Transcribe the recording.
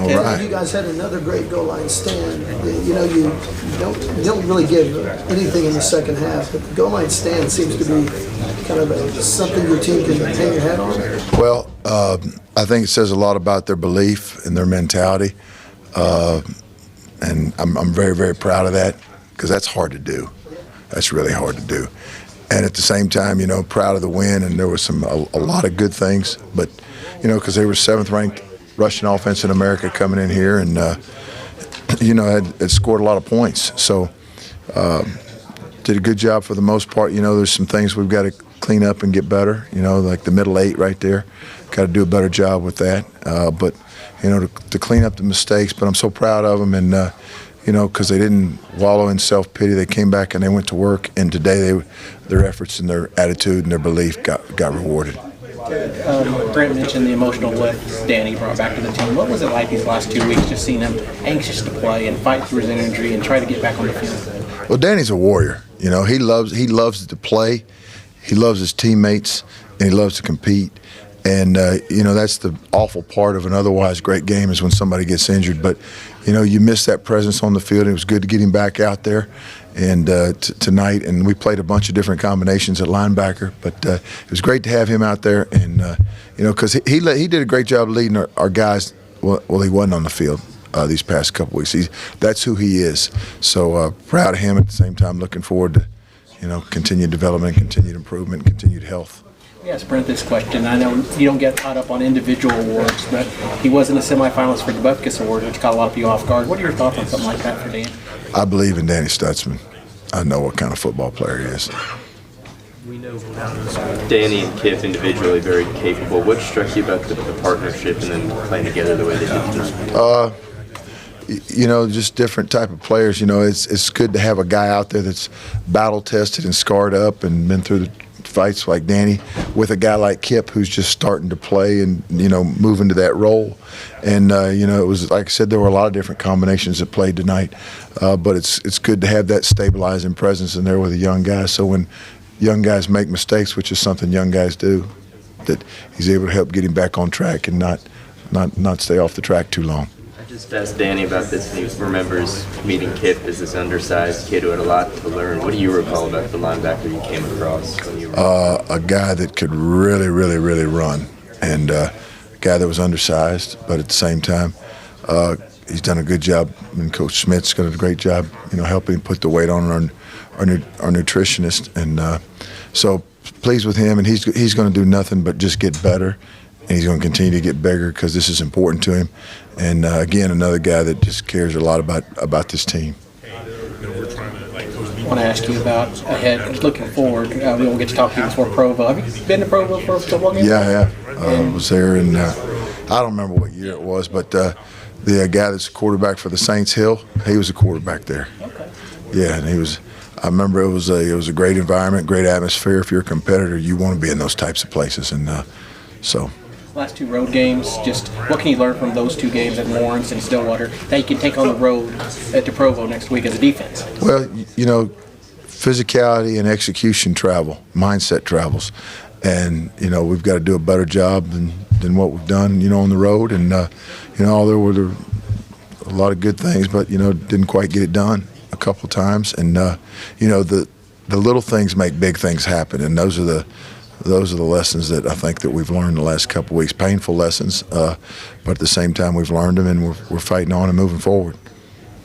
All Kevin, right. you guys had another great goal line stand. You know, you don't really give anything in the second half, but the goal line stand seems to be kind of something your team can hang your hat on. Well, I think it says a lot about their belief and their mentality, and I'm very, very proud of that because that's hard to do. That's really hard to do. And at the same time, you know, proud of the win, and there was a lot of good things, but, you know, because they were 7th ranked rushing offense in America coming in here, and you know, had scored a lot of points. So did a good job for the most part. You know, there's some things we've got to clean up and get better. You know, like the middle 8 right there, got to do a better job with that. But you know, to clean up the mistakes. But I'm so proud of them, and you know, because they didn't wallow in self-pity. They came back and they went to work, and today their efforts and their attitude and their belief got rewarded. Brent mentioned the emotional lift Danny brought back to the team. What was it like these last 2 weeks, just seeing him anxious to play and fight through his injury and try to get back on the field? Well, Danny's a warrior. You know, he loves to play, he loves his teammates, and he loves to compete. And you know, that's the awful part of an otherwise great game is when somebody gets injured. But you know, you miss that presence on the field. It was good to get him back out there, and tonight. And we played a bunch of different combinations at linebacker. But it was great to have him out there, and you know, because he did a great job leading our guys. Well, he wasn't on the field these past couple weeks. That's who he is. So proud of him. At the same time, looking forward to, you know, continued development, continued improvement, continued health. Yes, Brent, this question. I know you don't get caught up on individual awards, but he was in the semifinals for the Butkus Award, which caught a lot of people off guard. What are your thoughts on something like that for Dan? I believe in Danny Stutzman. I know what kind of football player he is. We know Danny and Kip individually very capable. What struck you about the partnership and then playing together the way they did? You know, just different type of players. You know, it's good to have a guy out there that's battle tested and scarred up and been through the fights like Danny, with a guy like Kip who's just starting to play and, you know, move into that role. And you know, it was like I said, there were a lot of different combinations that played tonight, but it's good to have that stabilizing presence in there with a young guy. So when young guys make mistakes, which is something young guys do, that he's able to help get him back on track and not stay off the track too long. I just asked Danny about this, and he remembers meeting Kip as this undersized kid who had a lot to learn. What do you recall about the linebacker you came across when you were a guy that could really, really, really run, and a guy that was undersized, but at the same time, he's done a good job, and Coach Smith's done a great job, you know, helping him put the weight on our nutritionist, and so pleased with him, and he's going to do nothing but just get better. And he's going to continue to get bigger because this is important to him. And again, another guy that just cares a lot about this team. I want to ask you about ahead, looking forward. We won't get to talk to you before Provo. Have you been to Provo for a football game? Yeah. I was there, and I don't remember what year it was, but the guy that's a quarterback for the Saints Hill, he was a quarterback there. Okay. Yeah, and he was. I remember it was a great environment, great atmosphere. If you're a competitor, you want to be in those types of places, and so. Last 2 road games, just what can you learn from those 2 games at Lawrence and Stillwater that you can take on the road at the Provo next week as a defense? Well, you know, physicality and execution travel, mindset travels, and you know, we've got to do a better job than what we've done, you know, on the road. And you know, there were a lot of good things, but you know, didn't quite get it done a couple of times. And you know, the little things make big things happen, and those are the lessons that I think that we've learned the last couple of weeks. Painful lessons, but at the same time we've learned them, and we're fighting on and moving forward.